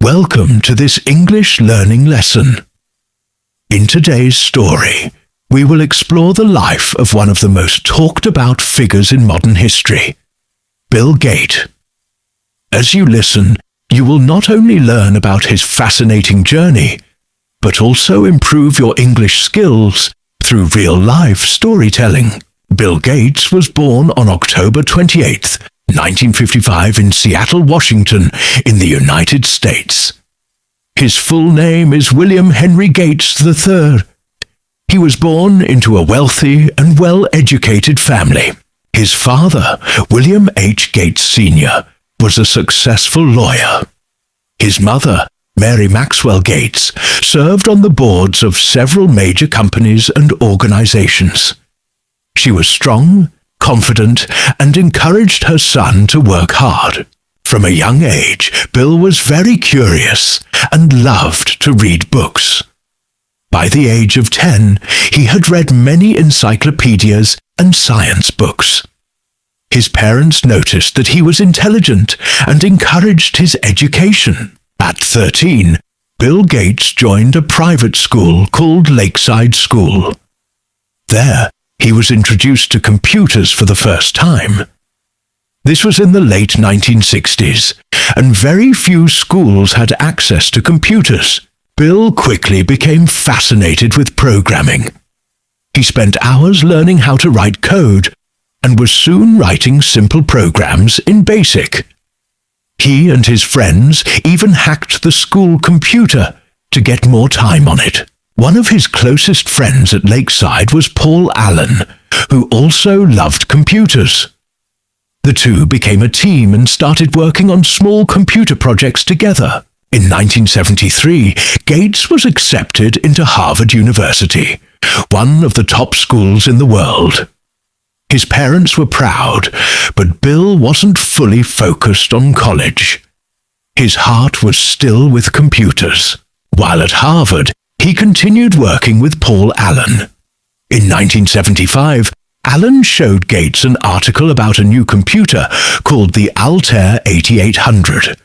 Welcome to this English learning lesson. In today's story, we will explore the life of one of the most talked about figures in modern history, Bill Gates. As you listen, you will not only learn about his fascinating journey, but also improve your English skills through real-life storytelling. Bill Gates was born on October 28, 1955 in Seattle, Washington, in the United States. His full name is William Henry Gates III. He was born into a wealthy and well-educated family. His father, William H. Gates Sr., was a successful lawyer. His mother, Mary Maxwell Gates, served on the boards of several major companies and organizations. She was strong, confident, and encouraged her son to work hard. From a young age, Bill was very curious and loved to read books. By the age of 10, he had read many encyclopedias and science books. His parents noticed that he was intelligent and encouraged his education. At 13, Bill Gates joined a private school called Lakeside School. There, he was introduced to computers for the first time. This was in the late 1960s, and very few schools had access to computers. Bill quickly became fascinated with programming. He spent hours learning how to write code, and was soon writing simple programs in BASIC. He and his friends even hacked the school computer to get more time on it. One of his closest friends at Lakeside was Paul Allen, who also loved computers. The two became a team and started working on small computer projects together. In 1973, Gates was accepted into Harvard University, one of the top schools in the world. His parents were proud, but Bill wasn't fully focused on college. His heart was still with computers. While at Harvard, he continued working with Paul Allen. In 1975, Allen showed Gates an article about a new computer called the Altair 8800.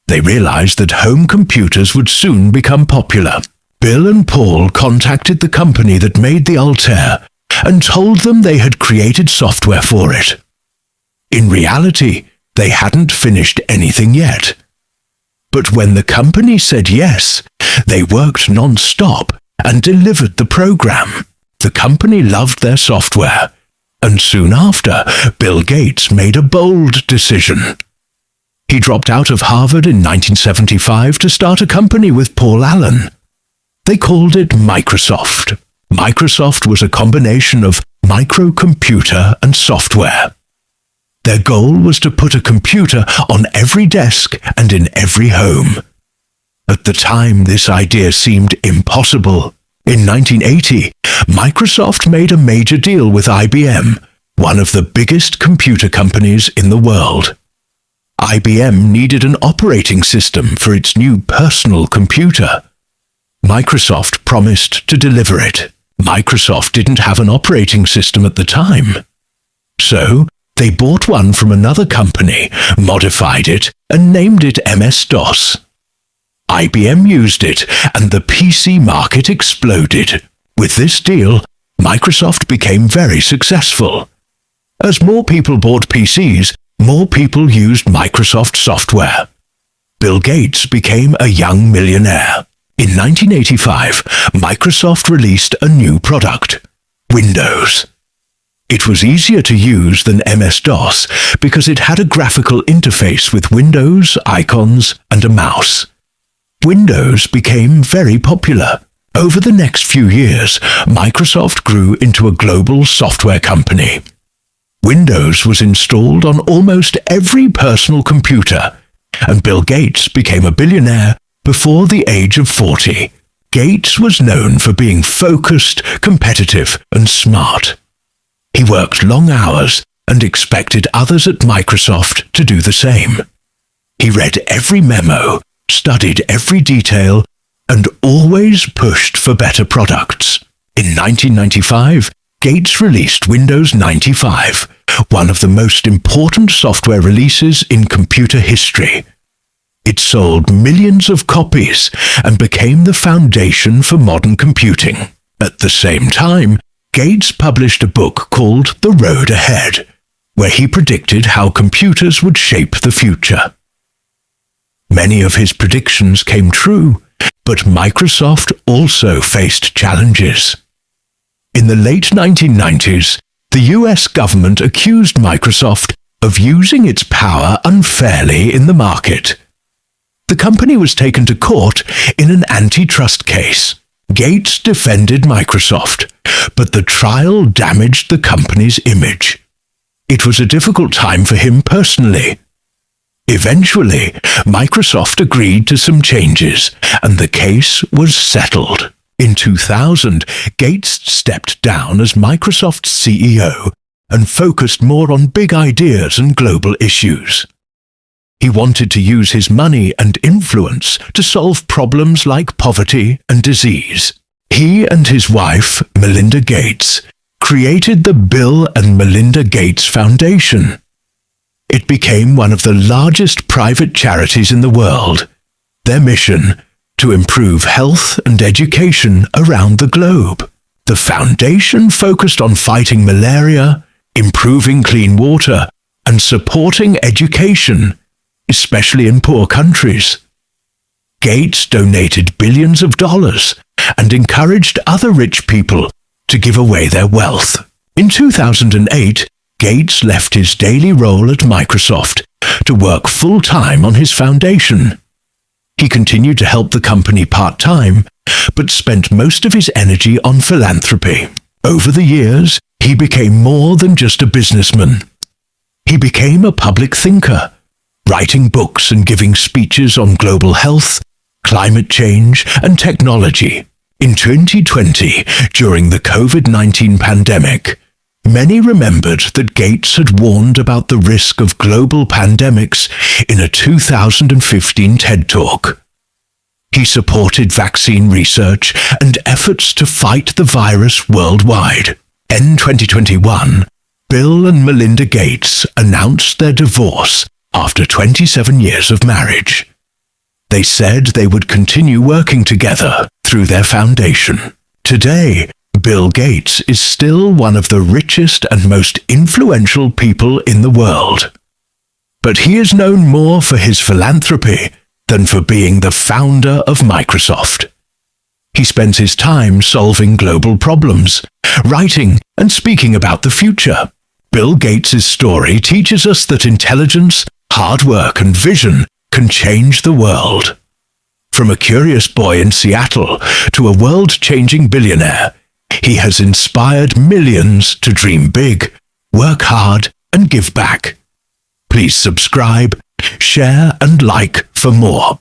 They realized that home computers would soon become popular. Bill and Paul contacted the company that made the Altair and told them they had created software for it. In reality, they hadn't finished anything yet. But when the company said yes, they worked non-stop and delivered the program. The company loved their software, and soon after, Bill Gates made a bold decision. He dropped out of Harvard in 1975 to start a company with Paul Allen. They called it Microsoft. Microsoft was a combination of microcomputer and software. Their goal was to put a computer on every desk and in every home. At the time, this idea seemed impossible. In 1980, Microsoft made a major deal with IBM, one of the biggest computer companies in the world. IBM needed an operating system for its new personal computer. Microsoft promised to deliver it. Microsoft didn't have an operating system at the time. So, they bought one from another company, modified it, and named it MS-DOS. IBM used it, and the PC market exploded. With this deal, Microsoft became very successful. As more people bought PCs, more people used Microsoft software. Bill Gates became a young millionaire. In 1985, Microsoft released a new product, Windows. It was easier to use than MS-DOS because it had a graphical interface with windows, icons, and a mouse. Windows became very popular. Over the next few years, Microsoft grew into a global software company. Windows was installed on almost every personal computer, and Bill Gates became a billionaire before the age of 40. Gates was known for being focused, competitive, and smart. He worked long hours and expected others at Microsoft to do the same. He read every memo, studied every detail, and always pushed for better products. In 1995, Gates released Windows 95, one of the most important software releases in computer history. It sold millions of copies and became the foundation for modern computing. At the same time, Gates published a book called The Road Ahead, where he predicted how computers would shape the future. Many of his predictions came true, but Microsoft also faced challenges. In the late 1990s, the US government accused Microsoft of using its power unfairly in the market. The company was taken to court in an antitrust case. Gates defended Microsoft, but the trial damaged the company's image. It was a difficult time for him personally. Eventually, Microsoft agreed to some changes, and the case was settled. In 2000, Gates stepped down as Microsoft's CEO and focused more on big ideas and global issues. He wanted to use his money and influence to solve problems like poverty and disease. He and his wife, Melinda Gates, created the Bill and Melinda Gates Foundation. It became one of the largest private charities in the world. Their mission: to improve health and education around the globe. The foundation focused on fighting malaria, improving clean water, and supporting education, especially in poor countries. Gates donated billions of dollars and encouraged other rich people to give away their wealth. In 2008, Gates left his daily role at Microsoft to work full-time on his foundation. He continued to help the company part-time, but spent most of his energy on philanthropy. Over the years, he became more than just a businessman. He became a public thinker, writing books and giving speeches on global health, climate change, and technology. In 2020, during the COVID-19 pandemic, many remembered that Gates had warned about the risk of global pandemics in a 2015 TED Talk. He supported vaccine research and efforts to fight the virus worldwide. In 2021, Bill and Melinda Gates announced their divorce after 27 years of marriage. They said they would continue working together through their foundation. Today, Bill Gates is still one of the richest and most influential people in the world. But he is known more for his philanthropy than for being the founder of Microsoft. He spends his time solving global problems, writing and speaking about the future. Bill Gates' story teaches us that intelligence, hard work, and vision can change the world. From a curious boy in Seattle to a world-changing billionaire, he has inspired millions to dream big, work hard, and give back. Please subscribe, share, and like for more.